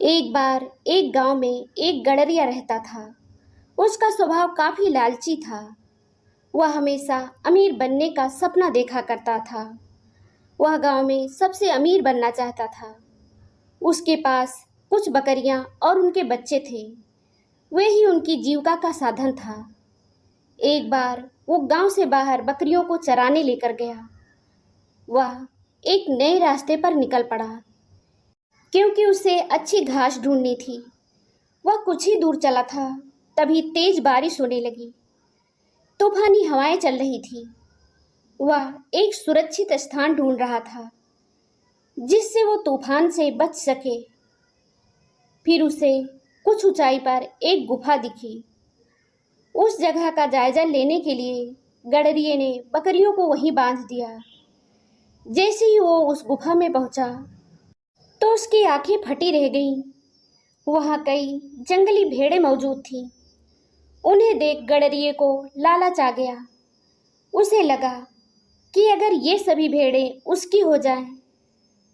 एक बार एक गांव में एक गडरिया रहता था। उसका स्वभाव काफी लालची था। वह हमेशा अमीर बनने का सपना देखा करता था। वह गांव में सबसे अमीर बनना चाहता था। उसके पास कुछ बकरियां और उनके बच्चे थे। वे ही उनकी जीविका का साधन था। एक बार वो गांव से बाहर बकरियों को चराने लेकर गया। वह एक नए रास्ते पर निकल पड़ा क्योंकि उसे अच्छी घास ढूंढनी थी। वह कुछ ही दूर चला था, तभी तेज बारिश होने लगी। तूफानी हवाएं चल रही थी। वह एक सुरक्षित स्थान ढूंढ रहा था जिससे वो तूफान से बच सके। फिर उसे कुछ ऊंचाई पर एक गुफा दिखी। उस जगह का जायजा लेने के लिए गडरिये ने बकरियों को वहीं बांध दिया। जैसे ही वो उस गुफा में पहुंचा तो उसकी आंखें फटी रह गईं। वहां कई जंगली भेड़ें मौजूद थीं। उन्हें देख गडरिये को लालच आ गया। उसे लगा कि अगर ये सभी भेड़ें उसकी हो जाएं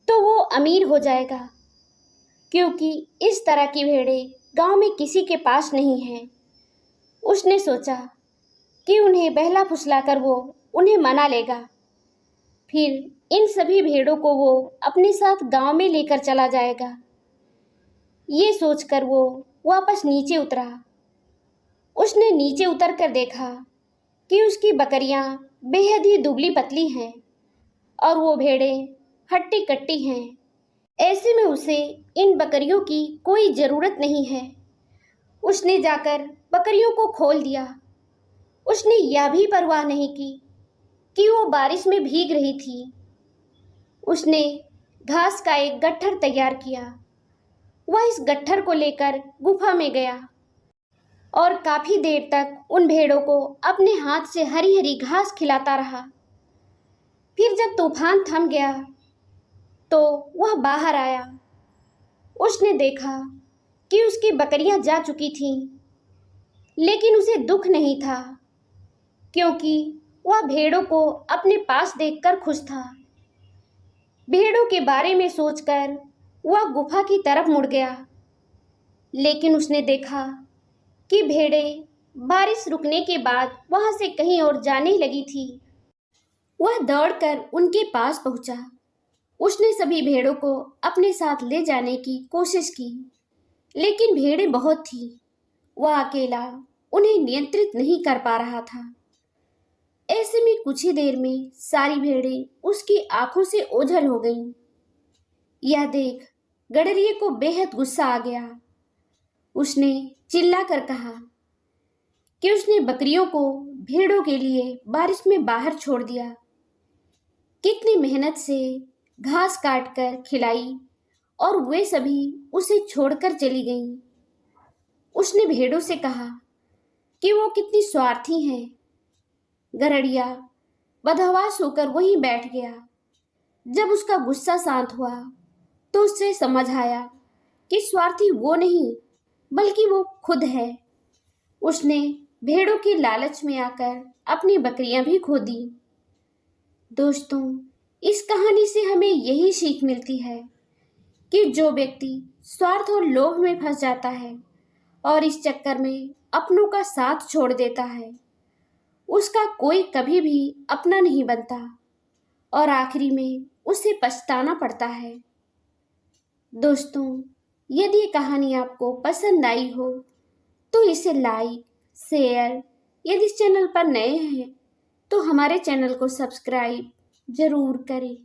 तो वो अमीर हो जाएगा, क्योंकि इस तरह की भेड़ें गांव में किसी के पास नहीं हैं। उसने सोचा कि उन्हें बहला फुसलाकर वो उन्हें मना लेगा। फिर इन सभी भेड़ों को वो अपने साथ गांव में लेकर चला जाएगा। ये सोचकर वो वापस नीचे उतरा। उसने नीचे उतर कर देखा कि उसकी बकरियां बेहद ही दुबली पतली हैं और वो भेड़ें हट्टी कट्टी हैं। ऐसे में उसे इन बकरियों की कोई ज़रूरत नहीं है। उसने जाकर बकरियों को खोल दिया। उसने यह भी परवाह नहीं की कि वो बारिश में भीग रही थी। उसने घास का एक गट्ठर तैयार किया। वह इस गट्ठर को लेकर गुफा में गया और काफी देर तक उन भेड़ों को अपने हाथ से हरी हरी घास खिलाता रहा। फिर जब तूफान थम गया तो वह बाहर आया। उसने देखा कि उसकी बकरियां जा चुकी थीं, लेकिन उसे दुख नहीं था क्योंकि वह भेड़ों को अपने पास देखकर खुश था। भेड़ों के बारे में सोचकर वह गुफा की तरफ मुड़ गया, लेकिन उसने देखा कि भेड़ें बारिश रुकने के बाद वहां से कहीं और जाने लगी थी। वह दौड़कर उनके पास पहुंचा। उसने सभी भेड़ों को अपने साथ ले जाने की कोशिश की, लेकिन भेड़ें बहुत थीं। वह अकेला उन्हें नियंत्रित नहीं कर पा रहा था। ऐसे में कुछ ही देर में सारी भेड़ें उसकी आंखों से ओझल हो गईं। यह देख गडरिये को बेहद गुस्सा आ गया। उसने चिल्लाकर कहा कि उसने बकरियों को भेड़ों के लिए बारिश में बाहर छोड़ दिया। कितनी मेहनत से घास काटकर खिलाई और वे सभी उसे छोड़कर चली गईं। उसने भेड़ों से कहा कि वो कितनी स्वार्थी हैं। गडरिया बदहवास होकर वहीं बैठ गया। जब उसका गुस्सा शांत हुआ तो उससे समझ आया कि स्वार्थी वो नहीं बल्कि वो खुद है। उसने भेड़ों की लालच में आकर अपनी बकरियां भी खो दी। दोस्तों, इस कहानी से हमें यही सीख मिलती है कि जो व्यक्ति स्वार्थ और लोभ में फंस जाता है और इस चक्कर में अपनों का साथ छोड़ देता है, उसका कोई कभी भी अपना नहीं बनता और आखिरी में उसे पछताना पड़ता है। दोस्तों, यदि ये कहानी आपको पसंद आई हो तो इसे लाइक, शेयर, यदि इस चैनल पर नए हैं तो हमारे चैनल को सब्सक्राइब जरूर करें।